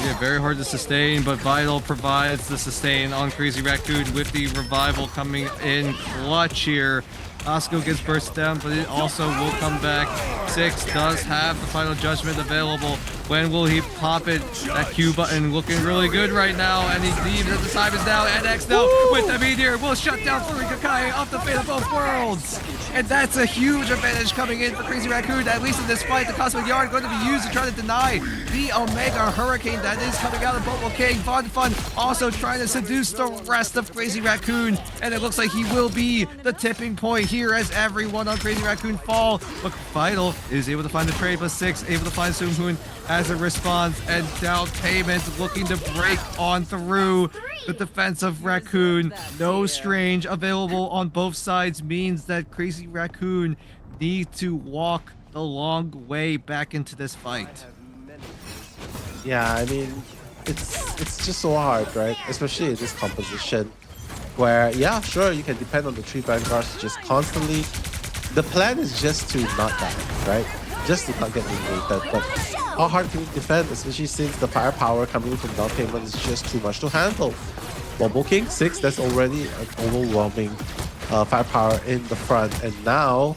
Yeah, very hard to sustain, but Vital provides the sustain on Crazy Raccoon with the revival coming in clutch here. Asuko gets burst down, but it also will come back. 6 does have the final judgment available, When will he pop it? That Q button looking really good right now, and he believes that the time is now. NX now with the meteor will shut down Furikakae off the fate of both worlds. And that's a huge advantage coming in for Crazy Raccoon. At least in this fight, the Cosmic Yard going to be used to try to deny the Omega Hurricane that is coming out of Bubble King. FUNFUN also trying to seduce the rest of Crazy Raccoon. And it looks like he will be the tipping point here as everyone on Crazy Raccoon fall. But Vital is able to find the trade, but 6 able to find SeungHoon as a response, and DOWNPAYMENT looking to break on through the defense of Raccoon. No Strange available on both sides means that Crazy Raccoon need to walk the long way back into this fight. Yeah, I mean, it's just so hard, right? Especially in this composition where, yeah, sure, you can depend on the 3 Vanguards just constantly. The plan is just to not die, right? Just to not get eliminated, but how hard can you defend, especially since the firepower coming from DOWNPAYMENT is just too much to handle. Bubble King 6, that's already an overwhelming firepower in the front, and now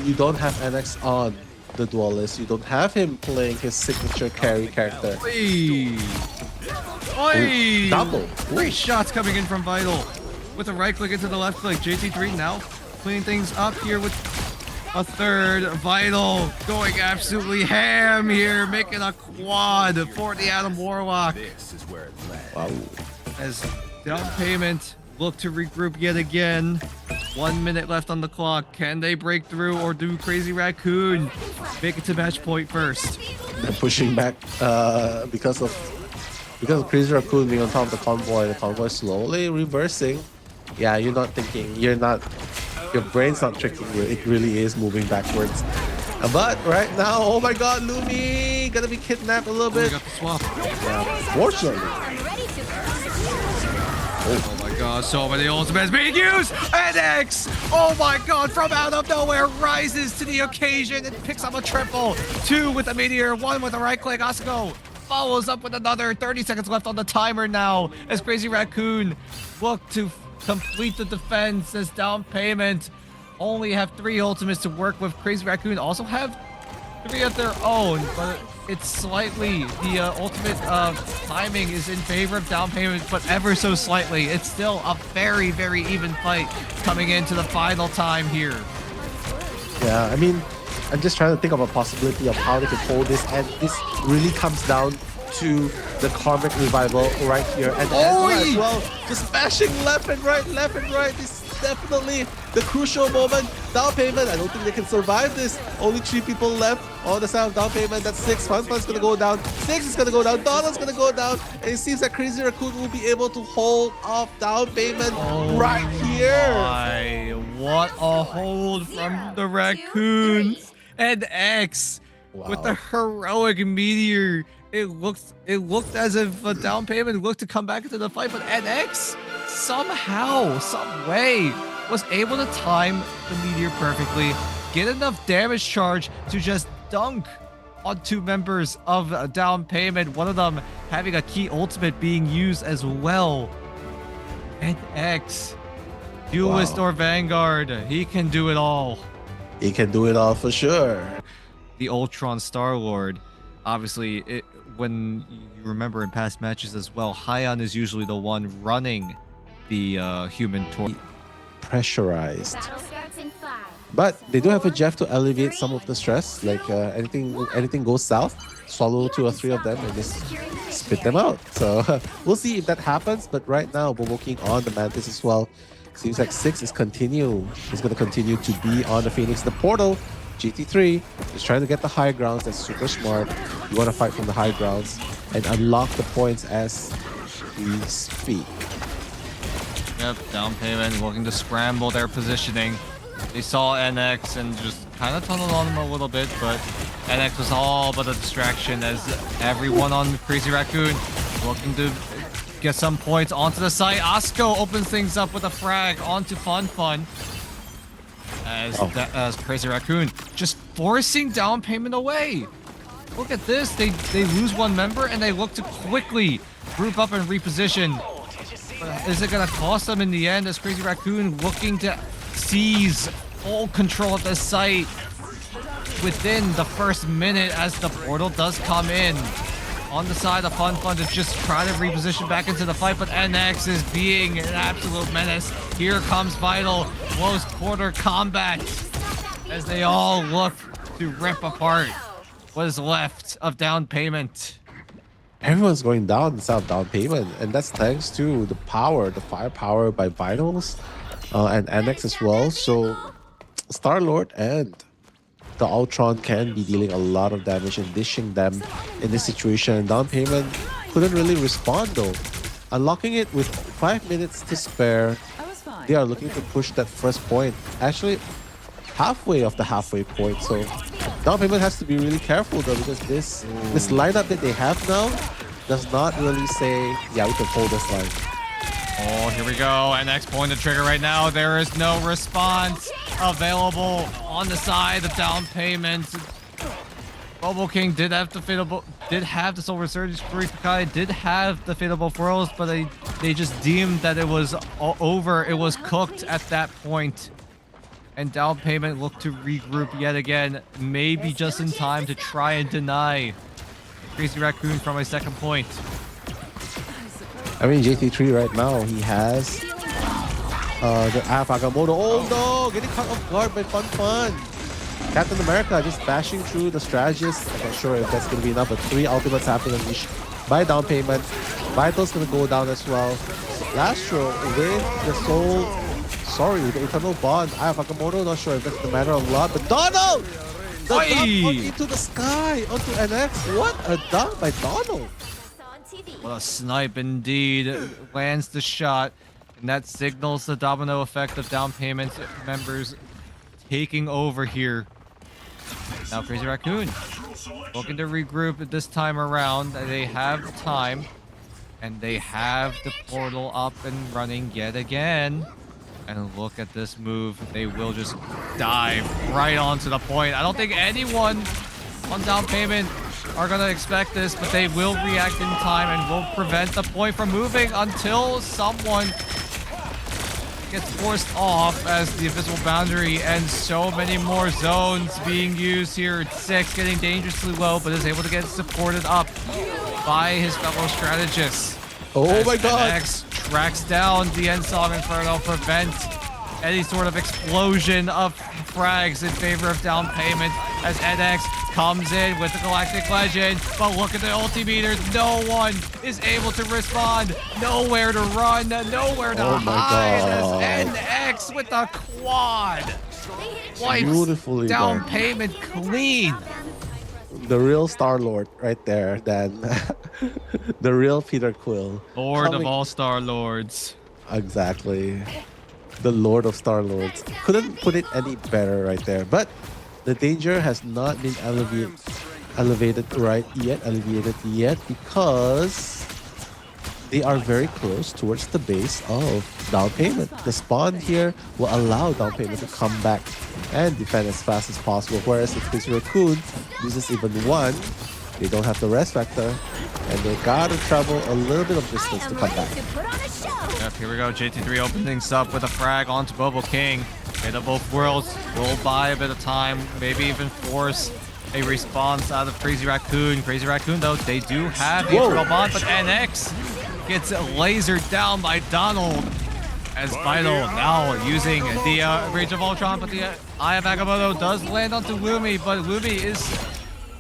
you don't have NX on the duelist. You don't have him playing his signature carry character. Oi! Oi! Double. 3 shots coming in from Vital with a right click into the left click. JT3 now cleaning things up here with a third. Vital going absolutely ham here, making a quad for the Adam Warlock. Wow. As DOWNPAYMENT look to regroup yet again. 1 minute left on the clock. Can they break through, or do Crazy Raccoon make it to match point first? They're pushing back because of Crazy Raccoon being on top of the convoy slowly reversing. Yeah, you're not thinking, your brain's not tricking you, it really is moving backwards. But right now, oh my god, Lumi gonna be kidnapped a little bit. We got the swap. Yeah, fortunately. Oh my god, so many ultimates being used! NX! Oh my god, from out of nowhere, rises to the occasion and picks up a triple. 2 with a meteor, 1 with a right click. Asuko follows up with another. 30 seconds left on the timer now as Crazy Raccoon look to complete the defense, as DOWNPAYMENT only have 3 ultimates to work with. Crazy Raccoon also have 3 of their own, but it's slightly, the ultimate timing is in favor of DOWNPAYMENT, but ever so slightly. It's still a very, very even fight coming into the final time here. Yeah, I mean, I'm just trying to think of a possibility of how they could hold this, and this really comes down to the Karmic Revival right here, and as well, just smashing left and right. This is definitely the crucial moment. DOWNPAYMENT, I don't think they can survive this. Only 3 people left on the side of DOWNPAYMENT. That's 6. FUNFUN's gonna go down. 6 is gonna go down. Donna's gonna go down, and it seems that Crazy Raccoon will be able to hold off DOWNPAYMENT right here. My, what a hold from the Raccoons. And X with the heroic meteor. It looked as if DOWNPAYMENT looked to come back into the fight, but NX somehow, some way, was able to time the meteor perfectly, get enough damage charge to just dunk on 2 members of DOWNPAYMENT, one of them having a key ultimate being used as well. NX, Duelist or Vanguard, he can do it all. He can do it all for sure. The Ultron Star-Lord, obviously, when you remember in past matches as well, Hyon is usually the one running the human torch. Pressurized. But they do have a Jeff to alleviate some of the stress. Like anything goes south, swallow 2 or 3 of them and just spit them out. So we'll see if that happens. But right now, Bubble King on the Mantis as well. Seems like 6 is continue. He's going to continue to be on the Phoenix. The portal, GT3, is trying to get the high grounds. That's super smart. You want to fight from the high grounds and unlock the points as we speak. Yep, DOWNPAYMENT looking to scramble their positioning. They saw NX and just kind of tunneled on him a little bit, but NX was all but a distraction as everyone on Crazy Raccoon looking to get some points onto the site. Asuko opens things up with a frag onto FUNFUN as Crazy Raccoon just forcing DOWNPAYMENT away. Look at this. They lose 1 member and they look to quickly group up and reposition. But is it going to cost them in the end as Crazy Raccoon looking to seize full control of the site? within the first minute as the portal does come in. On the side of FUNFUN to just try to reposition back into the fight, but NX is being an absolute menace. Here comes Vital, close quarter combat as they all look to rip apart what is left of Down Payment. Everyone's going down inside of Down Payment, and that's thanks to the power, the firepower by Vitals and NX as well. So Star-Lord and the Ultron can be dealing a lot of damage and dishing them in this situation. Down Payment couldn't really respond though. Unlocking it with 5 minutes to spare, they are looking to push that first point. Actually, halfway of the halfway point. So Down Payment has to be really careful though, because this lineup that they have now does not really say, yeah, we can hold this line. Oh, here we go. NX pulling the trigger right now. There is no response available on the side of Down Payment. Bubble King did have the Soul Resurgence. Furikakae did have the Fatal Furls, but they just deemed that it was over. It was cooked at that point. And Down Payment looked to regroup yet again, maybe just in time to try and deny Crazy Raccoon from a second point. I mean, JT3 right now, he has the Agamotto. Oh no! Getting caught off guard by FUNFUN. Captain America just bashing through the strategist. I'm not sure if that's going to be enough, but 3 ultimates have been unleashed by Down Payment. Vital's going to go down as well. Lastro with the soul. Sorry, the Eternal Bond. Agamotto, not sure if that's the matter of lot, but Donald! The dunk into the sky, onto NX. What a dunk by Donald! What a snipe indeed. Lands the shot, and that signals the domino effect of Down Payment members taking over here. Now Crazy Raccoon looking to regroup at this time around. They have time, and they have the portal up and running yet again. And look at this move. They will just dive right onto the point. I don't think anyone on Down Payment are going to expect this, but they will react in time and will prevent the point from moving until someone gets forced off as the invisible boundary and so many more zones being used here. 6 getting dangerously low, but is able to get supported up by his fellow strategists. Oh my god! NX tracks down the Ensong Inferno, prevents any sort of explosion of frags in favor of Down Payment as NX comes in with the Galactic Legend. But look at the ultimeters. No one is able to respond. Nowhere to run. Nowhere to hide. As NX with the quad wipes Down Payment clean. The real Star-Lord right there, Dan. The real Peter Quill. Lord of all Star-Lords. Exactly. The Lord of Star-Lords. Couldn't put it any better right there. But the danger has not been alleviated yet because they are very close towards the base of Down Payment. The spawn here will allow Down Payment to come back and defend as fast as possible. Whereas if Crazy Raccoon loses even one, they don't have the rest factor, and they gotta travel a little bit of distance to come back. Yep, here we go. JT3 opening things up with a frag onto Bobo King. Get of both worlds. Will buy a bit of time, maybe even force a response out of Crazy Raccoon. Crazy Raccoon, though, they do have the Eternal Bond, but NX gets lasered down by Donald. As Vital now using the Rage of Ultron, but the Eye of Agamotto does land onto Lumi, but Lumi is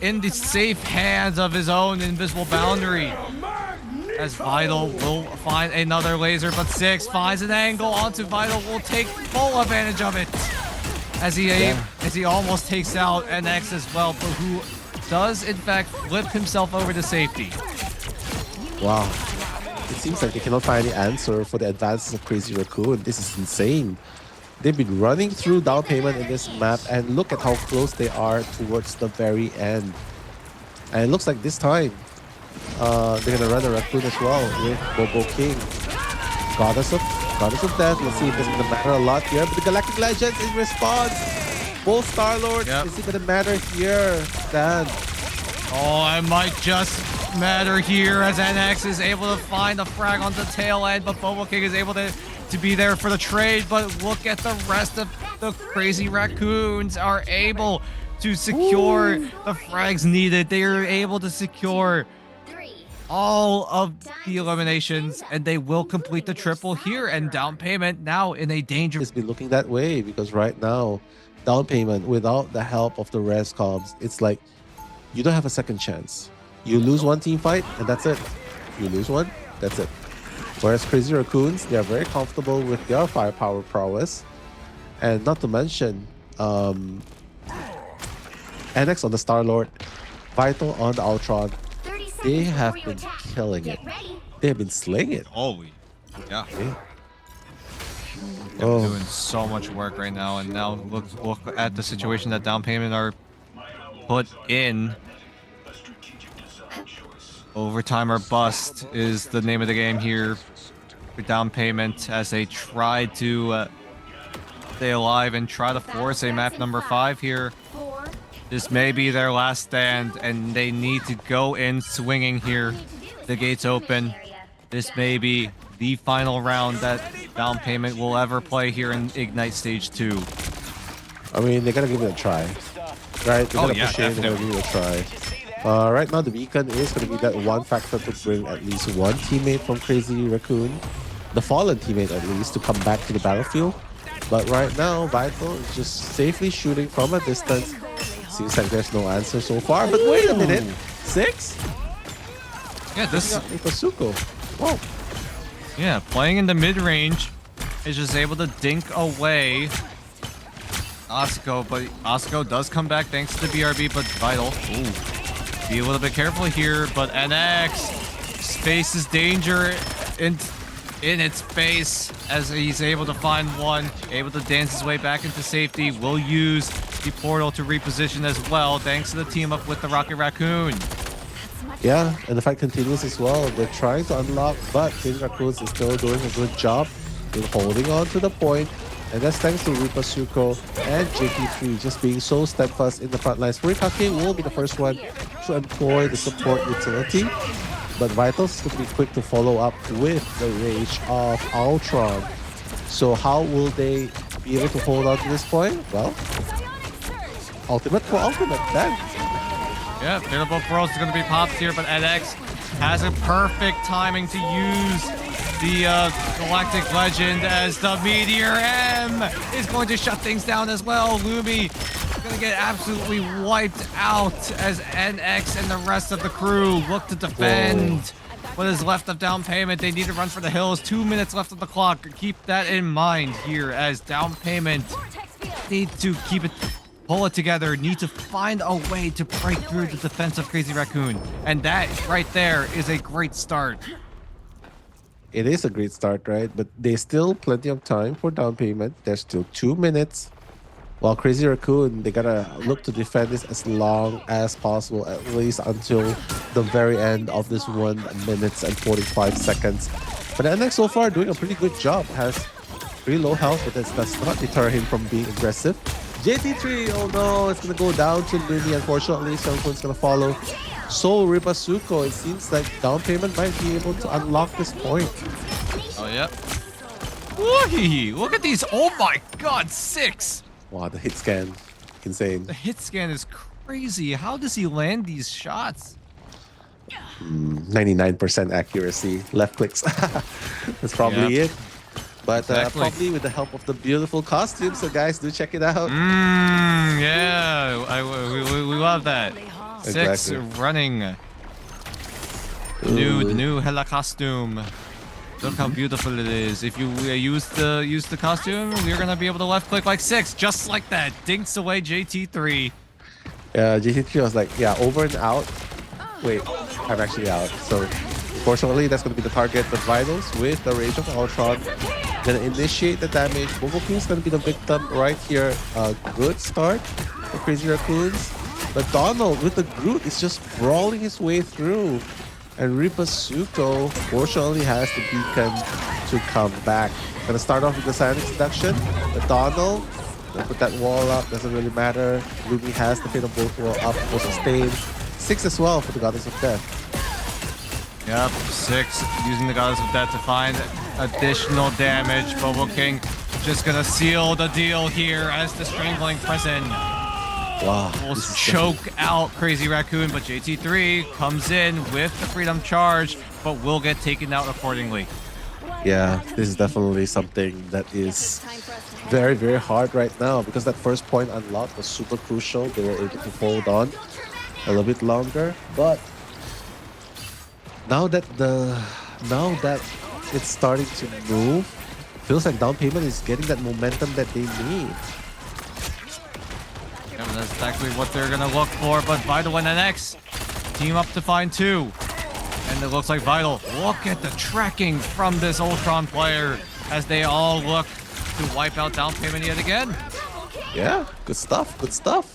in the safe hands of his own invisible boundary. As Vital will find another laser, but 6 finds an angle onto Vital, will take full advantage of it. As he almost takes out NX as well, but who does in fact flip himself over to safety. Wow. It seems like they cannot find any answer for the advances of Crazy Raccoon. This is insane. They've been running through Down Payment in this map, and look at how close they are towards the very end. And it looks like this time, they're gonna run a Raccoon as well with Bobo King. Goddess of Death. Let's see if this is gonna matter a lot here. But the Galactic Legends in response. Both Star-Lord. Is it gonna matter here, Dan? Oh, it might just matter here as NX is able to find the frag on the tail end, but Bobo King is able to be there for the trade. But look at the rest of the Crazy Raccoons are able to secure the frags needed. They are able to secure all of the eliminations, and they will complete the triple here. And down payment now in a danger. It's been looking that way because right now, down payment without the help of the res comms, it's like you don't have a second chance. You lose one team fight, and that's it. You lose one, that's it. Whereas Crazy Raccoons, they are very comfortable with their firepower prowess. And not to mention, NX on the Star-Lord, Vital on the Ultron. They have been killing it. They have been slaying it. Holy. Yeah. Okay. They're doing so much work right now, and now look at the situation that down payment are put in. Overtime or bust is the name of the game here for down payment as they try to stay alive and try to force a map number 5 here. This may be their last stand, and they need to go in swinging here. The gates open. This may be the final round that down payment will ever play here in Ignite Stage 2. I mean, they gotta give it a try, right? They gotta push in, they gotta give it a try. Right now, the beacon is gonna be that one factor to bring at least one teammate from Crazy Raccoon, the fallen teammate at least, to come back to the battlefield. But right now, Vital is just safely shooting from a distance. Seems like there's no answer so far. But wait a minute, 6? Yeah, this Pasuko. Whoa. Yeah, playing in the mid-range is just able to dink away Asuko, but Asuko does come back thanks to the BRB, but Vital. Ooh. Be a little bit careful here, but NX spaces danger in its face as he's able to find one, able to dance his way back into safety. Will use the portal to reposition as well, thanks to the team up with the Rocket Raccoon. Yeah, and the fight continues as well. They're trying to unlock, but Crazy Raccoons is still doing a good job in holding on to the point. And that's thanks to Ripasuko and JT3 just being so steadfast in the front lines. Furikakae will be the first one to employ the support utility, but Vital's going to be quick to follow up with the Rage of Ultron. So how will they be able to hold on to this point? Well, ultimate for ultimate then. Yeah, Favorable Pearls is going to be popped here, but NX has a perfect timing to use the Galactic Legend as the Meteor M is going to shut things down as well. Lumi is going to get absolutely wiped out as NX and the rest of the crew look to defend what is left of down payment. They need to run for the hills. 2 minutes left on the clock. Keep that in mind here as down payment need to pull it together, need to find a way to break through the defense of Crazy Raccoon. And that right there is a great start. It is a great start, right? But there's still plenty of time for down payment. There's still 2 minutes. While Crazy Raccoon, they gotta look to defend this as long as possible, at least until the very end of this 1 minute and 45 seconds. But NX so far doing a pretty good job. Has pretty low health, but that does not deter him from being aggressive. JT3, oh no, it's gonna go down to Lumi. Unfortunately, SeungHoon's gonna follow. So Ripasuko, it seems like down payment might be able to unlock this point. Oh yeah. Whee! Look at these! Oh my God, 6! Wow, the hit scan, insane. The hit scan is crazy. How does he land these shots? 99% accuracy, left clicks. That's probably it. But Exactly. Probably with the help of the beautiful costumes, so guys, do check it out. Yeah, we love that. 6 Exactly. running. The new Hela costume. Look how beautiful it is. If you use the costume, you're gonna be able to left click like 6, just like that. Dinks away JT3. JT3 was like, yeah, over and out. Wait, I'm actually out. So unfortunately, that's gonna be the target. But Vitals with the Rage of Ultron gonna initiate the damage. Bogoku is gonna be the victim right here. Good start for Crazy Raccoons. But Donald with the Groot is just brawling his way through. And Ripasuko fortunately has the beacon to come back. Gonna start off with the silent seduction. But Donald, gonna put that wall up, doesn't really matter. Lumi has the Fatal Bolt wall up for sustain. 6 as well for the Goddess of Death. Yep, 6 using the Goddess of Death to find additional damage. Bobo King just gonna seal the deal here as the Strangling Prison. Wow. will this is choke out Crazy Raccoon, but JT3 comes in with the Freedom Charge, but will get taken out accordingly. Yeah, this is definitely something that is very, very hard right now because that first point unlock was super crucial. They were able to hold on a little bit longer, but now that it's starting to move, feels like down payment is getting that momentum that they need. Yeah, that's exactly what they're gonna look for, but Vital and NX team up to find two. And it looks like Vital. Look at the tracking from this Ultron player as they all look to wipe out down payment yet again. Yeah, good stuff, good stuff.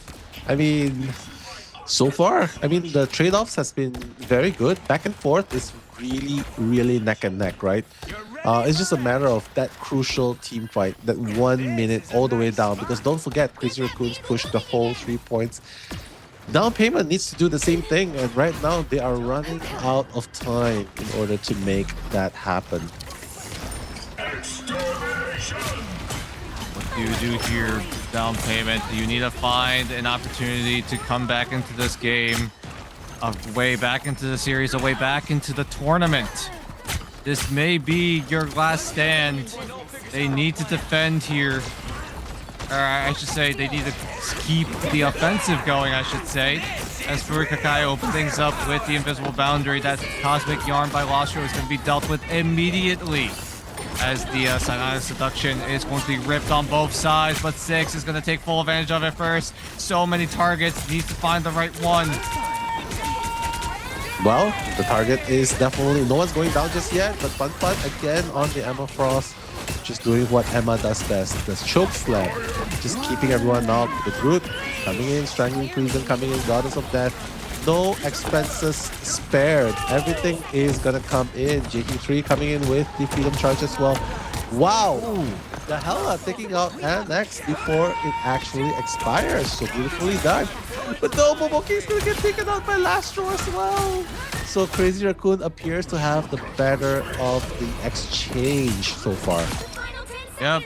I mean, so far, I mean, the trade-offs has been very good. Back and forth is really, really neck and neck, right? It's just a matter of that crucial team fight, that 1 minute all the way down. Because don't forget, Crazy Raccoons pushed the whole 3 points. Down payment needs to do the same thing, and right now they are running out of time in order to make that happen. What do you do here, down payment? You need to find an opportunity to come back into this game, a way back into the series, a way back into the tournament. This may be your last stand. They need to defend here. Or I should say, they need to keep the offensive going, I should say. As Furikakae opens things up with the invisible boundary, that Cosmic Yarn by Lastro is going to be dealt with immediately. As the Cyanide Seduction is going to be ripped on both sides, but Six is going to take full advantage of it first. So many targets, needs to find the right one. Well, the target is definitely, no one's going down just yet, but FUNFUN again on the Emma Frost, just doing what Emma does best, the choke slam, just keeping everyone out. The Groot coming in, Strangling Prison coming in, Goddess of Death, no expenses spared. Everything is gonna come in. JT3 coming in with the Freedom Charge as well. Wow! The Hella taking out NX before it actually expires. So beautifully done. But no, Momoki is gonna get taken out by Lastro as well. So Crazy Raccoon appears to have the better of the exchange so far. Yep.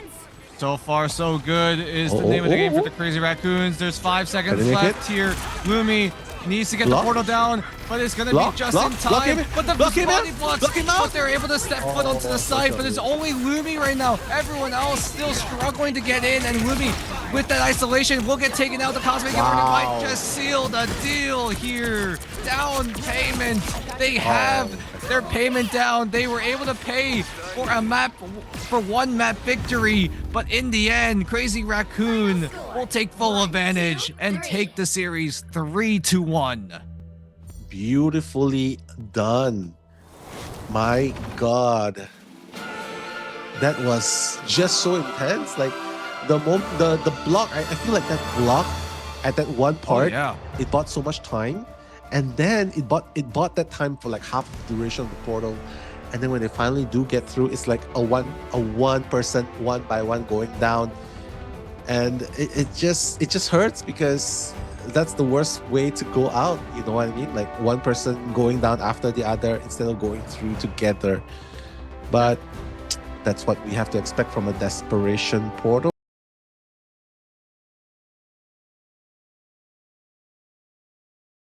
So far, so good is the name of the game for the Crazy Raccoons. There's 5 seconds left here. Lumi needs to get the portal down, but it's going to be just in time. But the body blocks, but they're able to step foot onto the side, but it's only Lumi right now. Everyone else still struggling to get in, and Lumi, with that isolation, will get taken out. The Cosmic Yarn might just seal the deal here. Down payment. They have their payment down. They were able to pay for a map, for one map victory, but in the end, Crazy Raccoon will take full advantage and take the series 3-1. Beautifully done. My God, that was just so intense. Like the block, I feel like that block at that one part, it bought so much time. And then it bought that time for like half the duration of the portal. And then when they finally do get through, it's like a one person, one by one going down. And it just hurts because that's the worst way to go out. You know what I mean? Like one person going down after the other instead of going through together. But that's what we have to expect from a desperation portal.